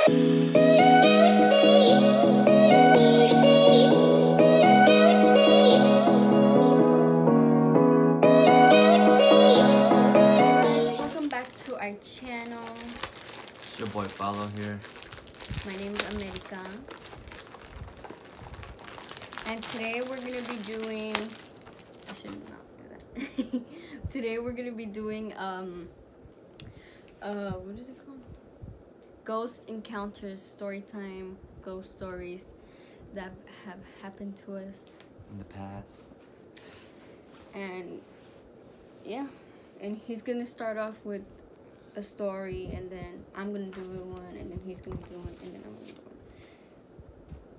Welcome back to our channel. It's your boy Follow here. My name is America. And today we're going to be doing... I should not do that. Today we're going to be doing, what is it called? Ghost Encounters Storytime. Ghost stories that have happened to us. In the past. And, yeah. And he's going to start off with a story, and then I'm going to do one, and then he's going to do one, and then I'm going to do one.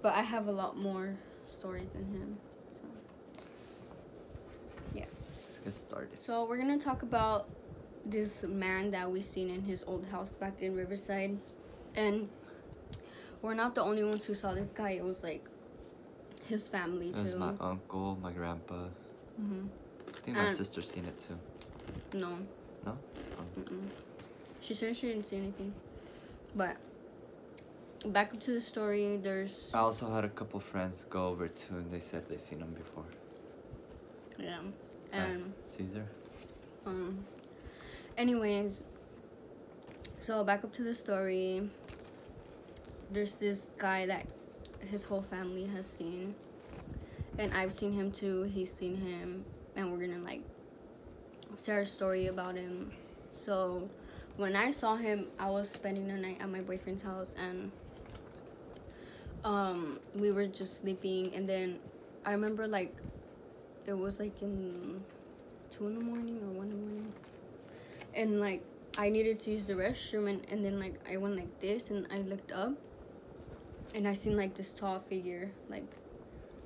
But I have a lot more stories than him, so yeah. Let's get started. So we're going to talk about this man that we seen in his old house back in Riverside. And we're not the only ones who saw this guy. It was like his family too. It was my uncle, my grandpa. Mm-hmm. I think my sister seen it too. No. No? She said she didn't see anything. But back up to the story, there's... I also had a couple friends go over too, and they said they seen him before. Yeah. And... Caesar? Anyways, so back up to the story. There's this guy that his whole family has seen. And I've seen him too. He's seen him. And we're gonna like share a story about him. So when I saw him, I was spending the night at my boyfriend's house, and we were just sleeping, and then I remember like it was like in 2 in the morning or 1 in the morning, and like I needed to use the restroom, and then like I went like this, and I looked up, and I seen like this tall figure like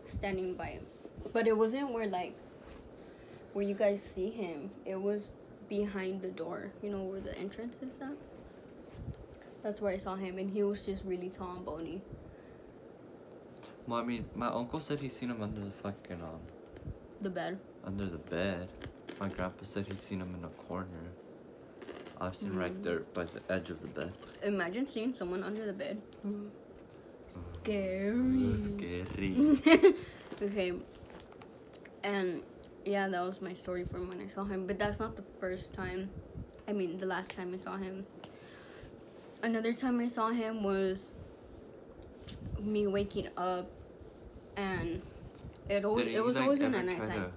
standing by him. But it wasn't where you guys see him. It was behind the door, you know, where the entrance is at. That's where I saw him, and he was just really tall and bony. Well, I mean, my uncle said he seen him under the fucking, The bed. under the bed. My grandpa said he seen him in a corner. I've seen right there by the edge of the bed. Imagine seeing someone under the bed. Scary. Scary. Scary. Okay. And yeah, that was my story from when I saw him. But that's not the first time. I mean, the last time I saw him. Another time I saw him was me waking up, and it was always in at nighttime. Try to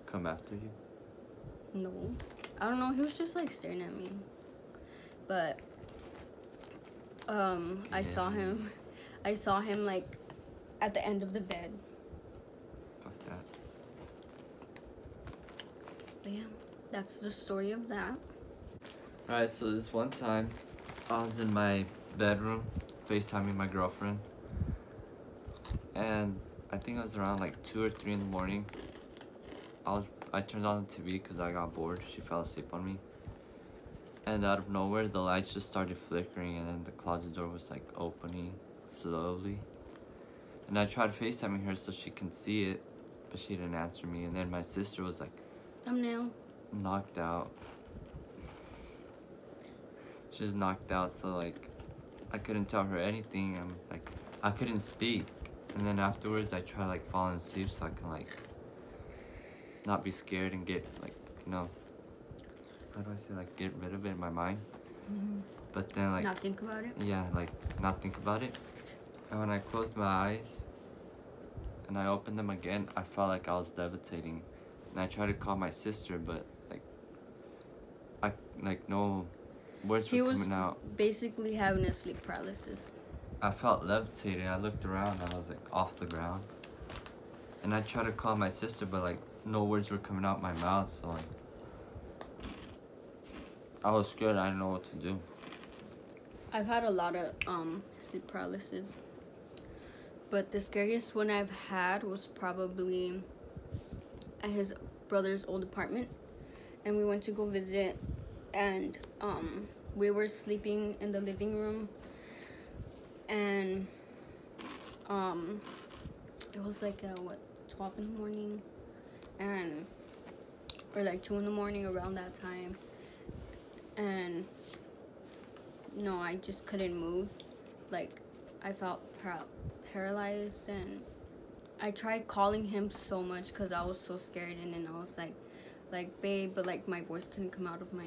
come after you? No, I don't know. He was just like staring at me. But I saw him. I saw him like at the end of the bed. Fuck that. But yeah, that's the story of that. Alright, so this one time, I was in my bedroom, FaceTiming my girlfriend. And I think it was around like 2 or 3 in the morning. I turned on the TV because I got bored. She fell asleep on me. And out of nowhere, the lights just started flickering, and then the closet door was like opening slowly. And I tried FaceTiming her so she can see it, but she didn't answer me. And then my sister was like Thumbnail. knocked out. She was knocked out, so like I couldn't tell her anything. I couldn't speak. And then afterwards I tried like falling asleep so I can like not be scared and get like, you know, how do I say, like get rid of it in my mind. But then like Not think about it. yeah, like not think about it. And when I closed my eyes and I opened them again, I felt like I was levitating. And I tried to call my sister, but no words were coming out. He was basically having a sleep paralysis. I felt levitating. I looked around and I was like off the ground. And I tried to call my sister, but like no words were coming out my mouth, so like I was scared. I didn't know what to do. I've had a lot of sleep paralysis, but the scariest one I've had was probably at his brother's old apartment, and we went to go visit, and we were sleeping in the living room, and it was like 12 in the morning, and or like 2 in the morning, around that time. And no, I just couldn't move. like I felt paralyzed, and I tried calling him so much because I was so scared, and then I was like babe, but like my voice couldn't come out of my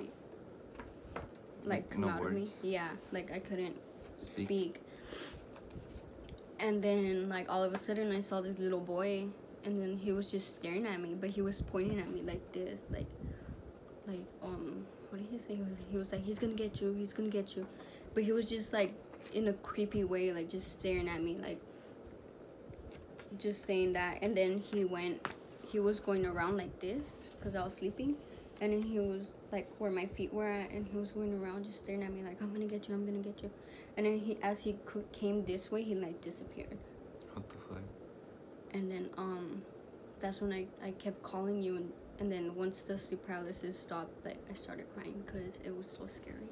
No of me. words? Yeah, like I couldn't speak. And then like all of a sudden I saw this little boy, and then he was just staring at me, but he was pointing at me like this, like what did he say? He was like, he's gonna get you, he's gonna get you, but he was just like in a creepy way, like just staring at me, like just saying that. And then he was going around like this because I was sleeping, and then he was like where my feet were at, and he was going around just staring at me like, I'm gonna get you, I'm gonna get you. And then as he came this way, he like disappeared. What the fuck? And then that's when I kept calling you, and then once the sleep paralysis stopped, like I started crying because it was so scary.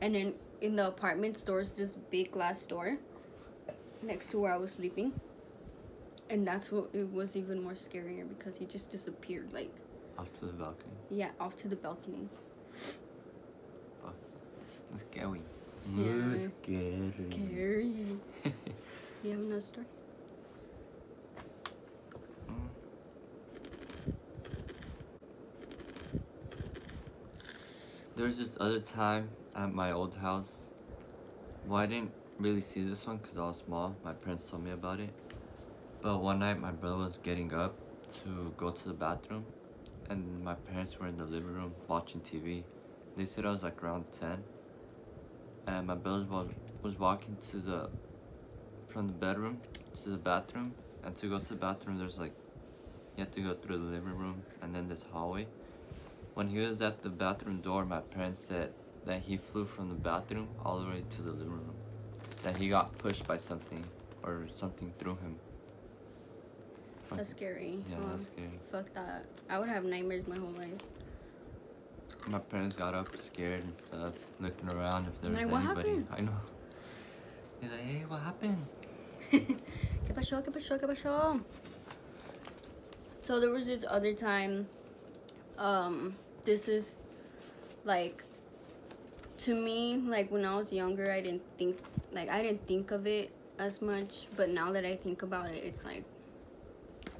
And then in the apartment, there's this big glass door next to where I was sleeping, and that's what it was even more scarier because he just disappeared, like Off to the balcony. yeah, off to the balcony. Fuck. It's scary. Yeah. Scary. Scary. You have another story? There was this other time at my old house. Well, I didn't really see this one because I was small. My parents told me about it. But one night, my brother was getting up to go to the bathroom, and my parents were in the living room watching TV. They said I was like around 10, and my brother was walking from the bedroom to the bathroom, and to go to the bathroom, there's like, you have to go through the living room and then this hallway. When he was at the bathroom door, my parents said that he flew from the bathroom all the way to the living room. That he got pushed by something, or something threw him. That's scary. Yeah, that's scary. Fuck that. I would have nightmares my whole life. My parents got up scared and stuff, looking around if there was Like, what anybody. happened? I know. He's like, hey, what happened? ¿Qué pasó? ¿Qué pasó? ¿Qué pasó? So there was this other time, this is like, to me, like when I was younger, I didn't think of it as much, but now that I think about it, it's like,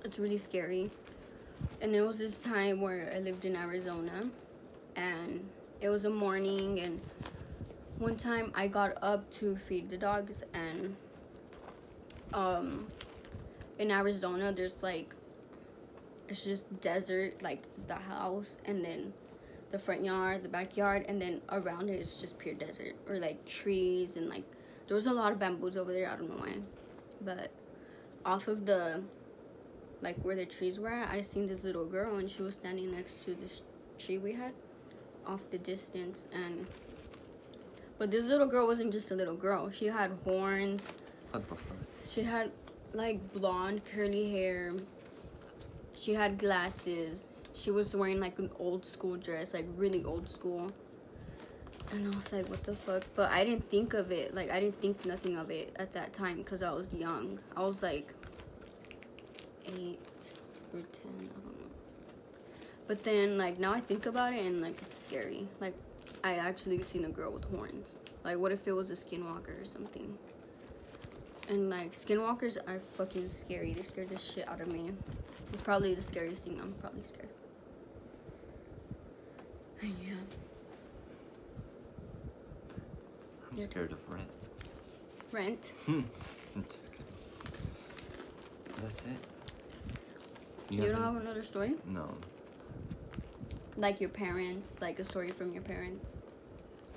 it's really scary. And it was this time where I lived in Arizona, and it was a morning, and one time I got up to feed the dogs, and in Arizona there's like, it's just desert, like the house, and then the front yard, the backyard, and then around it is just pure desert, or like trees, and like there was a lot of bamboos over there, I don't know why, but off of the, like where the trees were at, I seen this little girl, and she was standing next to this tree we had off the distance. And but this little girl wasn't just a little girl, she had horns. What the fuck? She had like blonde curly hair, she had glasses, she was wearing like an old school dress, like really old school. And I was like, what the fuck? But I didn't think of it, like I didn't think nothing of it at that time because I was young. I was like 8 or 10, I don't know. But then like now I think about it, and like it's scary. Like I actually seen a girl with horns. Like what if it was a skinwalker or something? And like skinwalkers are fucking scary. They scared the shit out of me. It's probably the scariest thing. I'm probably scared. Yeah. I'm scared of rent. Rent? I'm just kidding. That's it. You don't have another story? No. Like your parents, like a story from your parents?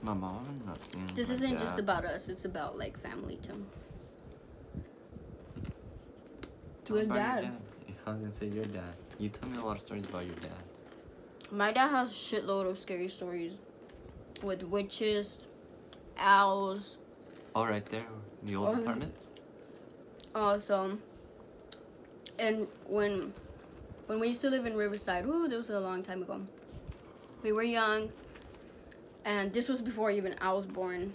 My mom, nothing. This My isn't just dad. about us, it's about like family too. Tell me Your about dad. I was gonna say your dad. You tell me a lot of stories about your dad. My dad has a shitload of scary stories with witches, owls. Oh, right there, the old apartments. So, and when we used to live in Riverside, woo, that was a long time ago. We were young, and this was before even I was born.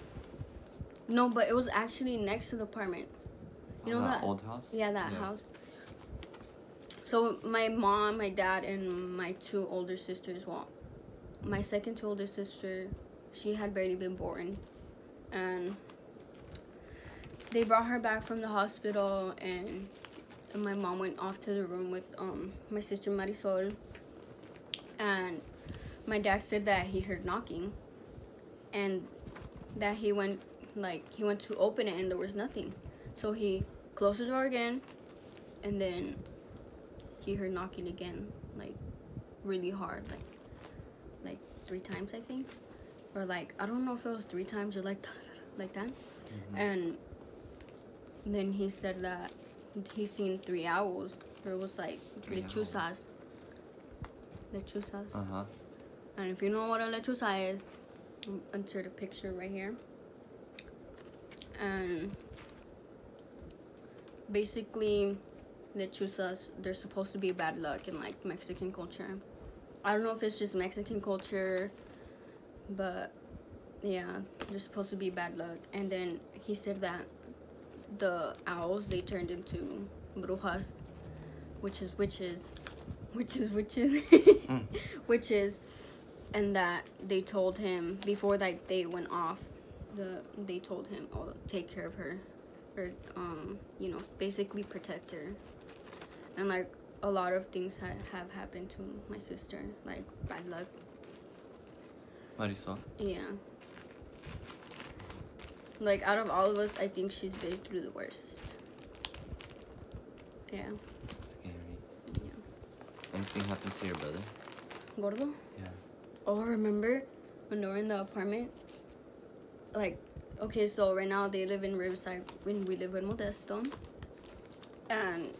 No, but it was actually next to the apartments. You know that old house? Yeah, that house. So my mom, my dad, and my 2 older sisters, well, my second to older sister, she had barely been born, and they brought her back from the hospital, and my mom went off to the room with my sister Marisol, and my dad said that he heard knocking, and that he went to open it and there was nothing, so he closed the door again, and then he heard knocking again, like really hard, like 3 times, I think, or like I don't know if it was 3 times or like that. Mm-hmm. And then he said that he's seen 3 owls. There was like lechuzas. Uh-huh. And if you know what a lechuza is, I'll insert a picture right here. And basically, lechuzas, they're supposed to be bad luck in like Mexican culture. I don't know if it's just Mexican culture, but yeah, they're supposed to be bad luck. And then he said that the owls, they turned into brujas, which is witches, witches, and that they told him before like they went off, they told him, oh, take care of her, or basically protect her. And like a lot of things have happened to my sister, like bad luck. Marisol? Yeah. Like out of all of us, I think she's been through the worst. Yeah. Scary. Yeah. Anything happened to your brother? Gordo? Yeah. Oh, remember when they were in the apartment? Like, okay, so right now they live in Riverside when we live in Modesto. And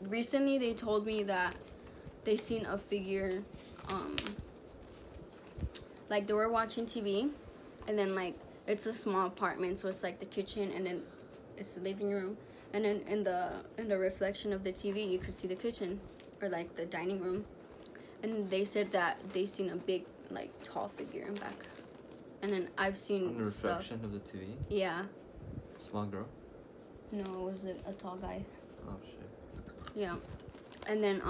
recently they told me that they seen a figure, like they were watching TV, and then like it's a small apartment, so it's like the kitchen and then it's the living room, and then in the reflection of the TV you could see the kitchen or like the dining room. And they said that they seen a big, like, tall figure in back. And then I've seen On the stuff. reflection of the TV? Yeah. Small girl? No, it was a tall guy. Oh shit. Yeah. And then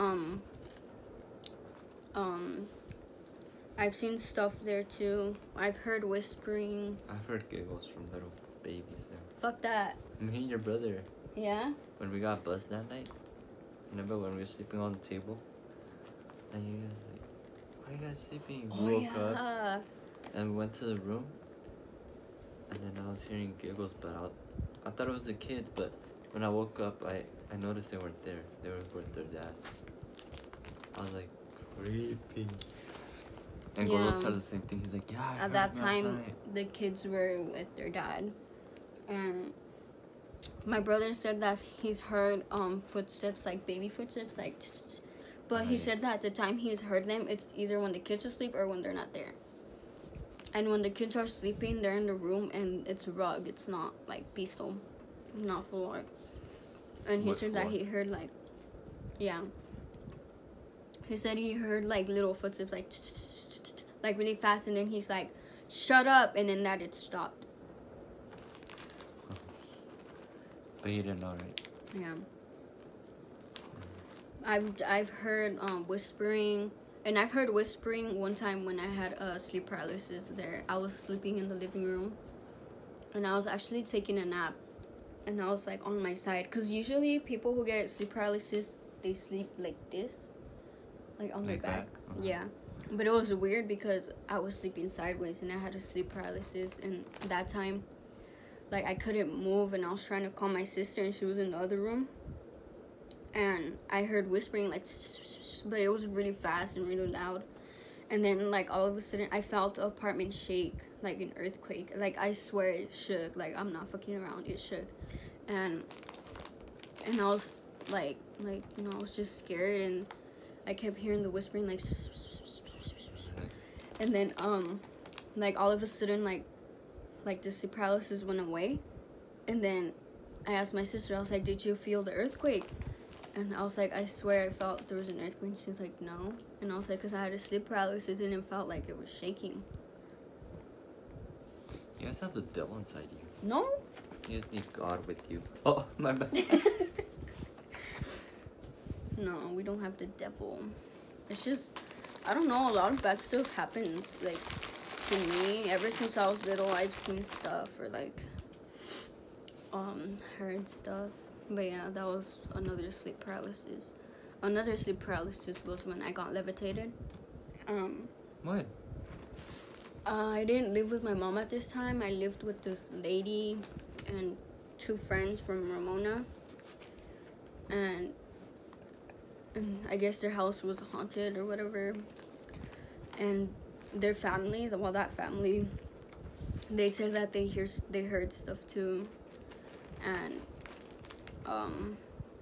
I've seen stuff there too. I've heard whispering. I've heard giggles from little babies there. Fuck that. Me and your brother. Yeah? When we got buzzed that night, remember when we were sleeping on the table? And you guys like, why are you guys sleeping? We woke up and we went to the room, and then I was hearing giggles, but I thought it was the kids, but when I woke up, I noticed they weren't there. They were with their dad. I was like, creepy. And Yeah. Gordo started the same thing. He's like, yeah, I At heard that them time, outside. the kids were with their dad. And my brother said that he's heard footsteps, like baby footsteps, like but he Right. said that at the time he's heard them, it's either when the kids are asleep or when they're not there. And when the kids are sleeping, they're in the room and it's rug. It's not like peaceful, not floor. And he What said that floor? he heard like, yeah. He said he heard like little footsteps, like really fast, and then he's like, "Shut up!" And then that it stopped. But he didn't know, right? Yeah. I've heard whispering, and I've heard whispering one time when I had sleep paralysis. There, I was sleeping in the living room, and I was actually taking a nap, and I was like on my side, cause usually people who get sleep paralysis, they sleep like this, like on their Like back. that? Uh-huh. Yeah, but it was weird because I was sleeping sideways, and I had a sleep paralysis, and that time, like I couldn't move, and I was trying to call my sister, and she was in the other room. And I heard whispering, like, but it was really fast and really loud. And then, like, all of a sudden, I felt the apartment shake, like an earthquake. Like, I swear it shook. Like, I'm not fucking around. It shook. And I was, like, I was just scared. And I kept hearing the whispering, like, and then, like, all of a sudden, like the sleep paralysis went away. And then I asked my sister, I was like, did you feel the earthquake? And I was like, I swear I felt there was an earthquake. She's like, no. And I was like, because I had a sleep paralysis and it felt like it was shaking. You guys have the devil inside you. No? You just need God with you. Oh, my bad. No, we don't have the devil. It's just, I don't know, a lot of bad stuff happens, like, to me. Ever since I was little, I've seen stuff, or like, heard stuff. But yeah, that was another sleep paralysis. Another sleep paralysis was when I got levitated. What? I didn't live with my mom at this time. I lived with this lady and 2 friends from Ramona. And I guess their house was haunted or whatever. And their family, that family, they said that they heard stuff too. And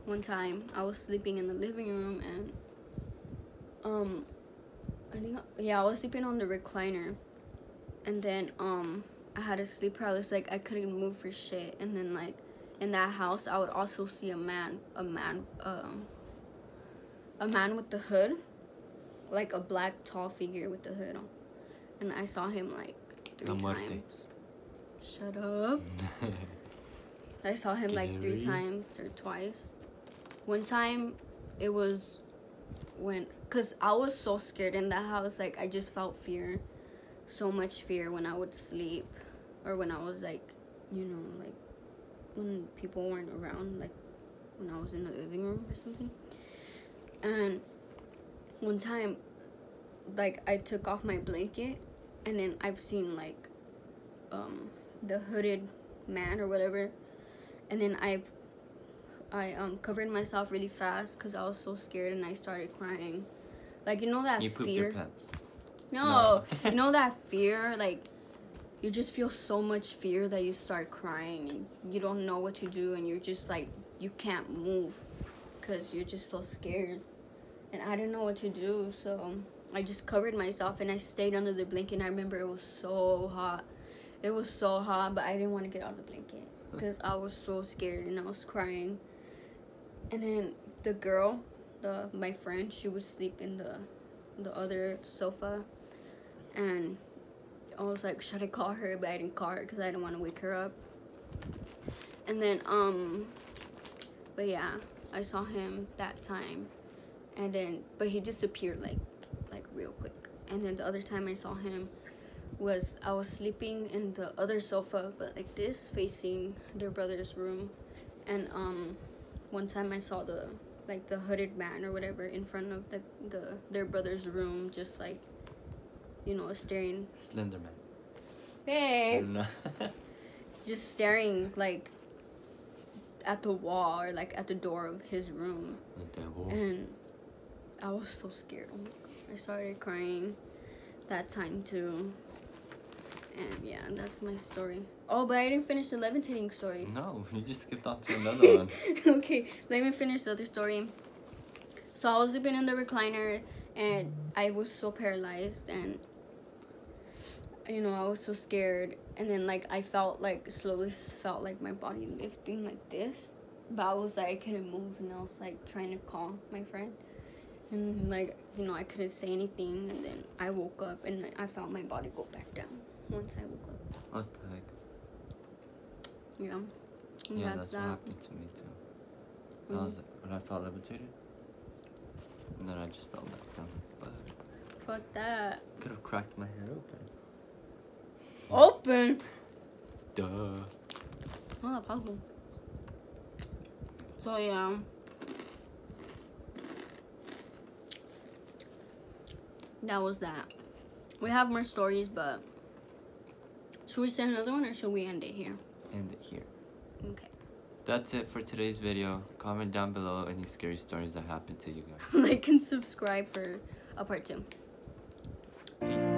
one time I was sleeping in the living room, and I was sleeping on the recliner, and then I had a sleep paralysis. Like, I couldn't move for shit. And then, like, in that house I would also see a man with the hood, like a black tall figure with the hood on, and I saw him like 3 times. Shut up. I saw him like 3 times or twice. One time, it was cause I was so scared in that house. Like, I just felt fear, so much fear when I would sleep, or when I was like, like when people weren't around, like when I was in the living room or something. And one time, like, I took off my blanket, and then I've seen like the hooded man or whatever, and then I covered myself really fast because I was so scared, and I started crying. Like, that fear. You pooped your pants. No. That fear, like, you just feel so much fear that you start crying, and you don't know what to do, and you're just like, you can't move because you're just so scared. And I didn't know what to do, so I just covered myself, and I stayed under the blanket. And I remember it was so hot. It was so hot, but I didn't want to get out of the blanket because I was so scared, and I was crying. And then the girl, my friend, she would sleep in the other sofa, and I was like, should I call her? But I didn't call her because I didn't want to wake her up. And then but yeah, I saw him that time, and then but he disappeared like real quick. And then the other time I saw him was I was sleeping in the other sofa, but like this, facing their brother's room. And one time I saw the hooded man or whatever in front of their brother's room, just like, staring. Slenderman. Hey. Just staring like at the wall, or like at the door of his room. The devil. And I was so scared. Oh my God. I started crying that time too. And yeah, that's my story. Oh, but I didn't finish the levitating story. No, you just skipped on to another one. Okay, let me finish the other story. So I was sleeping in the recliner, and I was so paralyzed, and I was so scared. And then like I slowly felt like my body lifting like this, but I was like, I couldn't move, and I was like trying to call my friend, and like I couldn't say anything. And then I woke up, and I felt my body go back down once I woke up. What the heck? Yeah. And Yeah, that's what happened to me too. I was when I felt levitated, and then I just fell back down. But fuck that. Could have cracked my head open. Open? Duh. Not possible. So yeah. That was that. We have more stories, but should we say another one, or should we end it here? End it here. Okay. That's it for today's video. Comment down below any scary stories that happened to you guys. Like and subscribe for a part 2. Peace.